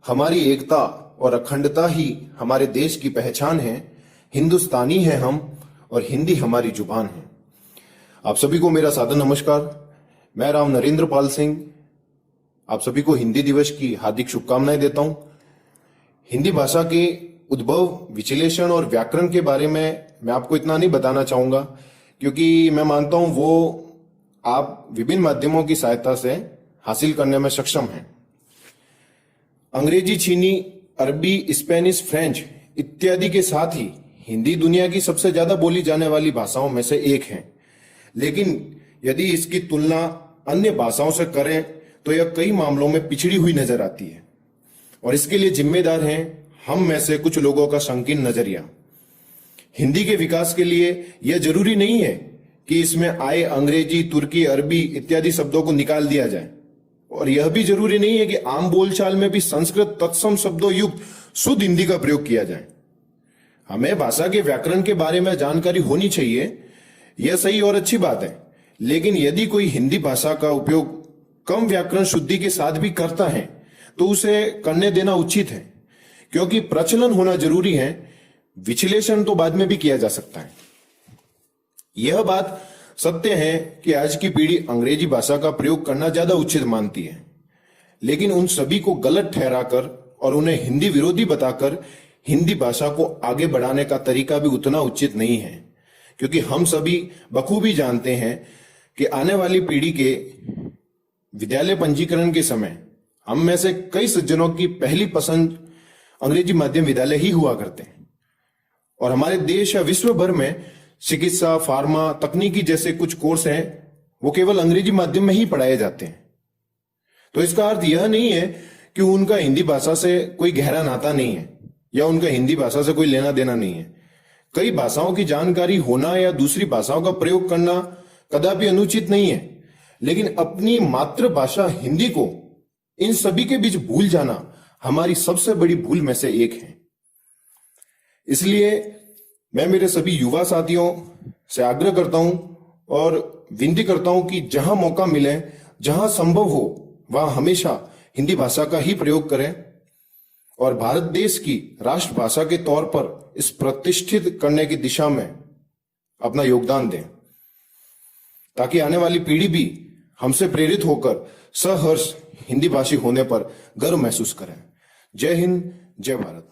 हमारी एकता और अखंडता ही हमारे देश की पहचान है। हिंदुस्तानी हैं हम और हिंदी हमारी जुबान है। आप सभी को मेरा सादर नमस्कार। मैं राव नरेंद्र पाल सिंह आप सभी को हिंदी दिवस की हार्दिक शुभकामनाएं देता हूं। हिंदी भाषा के उद्भव, विश्लेषण और व्याकरण के बारे में मैं आपको इतना नहीं बताना चाहूंगा, क्योंकि मैं मानता हूं वो आप विभिन्न माध्यमों की सहायता से हासिल करने में सक्षम हैं। अंग्रेजी, चीनी, अरबी, स्पेनिश, फ्रेंच इत्यादि के साथ ही हिंदी दुनिया की सबसे ज्यादा बोली जाने वाली भाषाओं में से एक है। लेकिन यदि इसकी तुलना अन्य भाषाओं से करें तो यह कई मामलों में पिछड़ी हुई नजर आती है, और इसके लिए जिम्मेदार हैं हम में से कुछ लोगों का संकीर्ण नजरिया। हिंदी के विकास के लिए यह जरूरी नहीं है कि इसमें आए अंग्रेजी, तुर्की, अरबी इत्यादि शब्दों को निकाल दिया जाए, और यह भी जरूरी नहीं है कि आम बोलचाल में भी संस्कृत तत्सम शब्दों युक्त शुद्ध हिंदी का प्रयोग किया जाए। हमें भाषा के व्याकरण के बारे में जानकारी होनी चाहिए, यह सही और अच्छी बात है। लेकिन यदि कोई हिंदी भाषा का उपयोग कम व्याकरण शुद्धि के साथ भी करता है तो उसे करने देना उचित है, क्योंकि प्रचलन होना जरूरी है, विश्लेषण तो बाद में भी किया जा सकता है। यह बात सत्य है कि आज की पीढ़ी अंग्रेजी भाषा का प्रयोग करना ज्यादा उचित मानती है, लेकिन उन सभी को गलत ठहराकर और उन्हें हिंदी विरोधी बताकर हिंदी भाषा को आगे बढ़ाने का तरीका भी उतना उचित नहीं है, क्योंकि हम सभी बखूबी जानते हैं कि आने वाली पीढ़ी के विद्यालय पंजीकरण के समय हम में से कई सज्जनों की पहली पसंद अंग्रेजी माध्यम विद्यालय ही हुआ करते हैं, और हमारे देश या विश्व भर में चिकित्सा, फार्मा, तकनीकी जैसे कुछ कोर्स हैं वो केवल अंग्रेजी माध्यम में ही पढ़ाए जाते हैं। तो इसका अर्थ यह नहीं है कि उनका हिंदी भाषा से कोई गहरा नाता नहीं है या उनका हिंदी भाषा से कोई लेना देना नहीं है। कई भाषाओं की जानकारी होना या दूसरी भाषाओं का प्रयोग करना कदापि अनुचित नहीं है, लेकिन अपनी मातृभाषा हिंदी को इन सभी के बीच भूल जाना हमारी सबसे बड़ी भूल में से एक है। इसलिए मैं मेरे सभी युवा साथियों से आग्रह करता हूं और विनती करता हूं कि जहां मौका मिले, जहां संभव हो, वहां हमेशा हिंदी भाषा का ही प्रयोग करें और भारत देश की राष्ट्रभाषा के तौर पर इस प्रतिष्ठित करने की दिशा में अपना योगदान दें, ताकि आने वाली पीढ़ी भी हमसे प्रेरित होकर सहर्ष हिंदी भाषी होने पर गर्व महसूस करें। जय हिंद, जय भारत।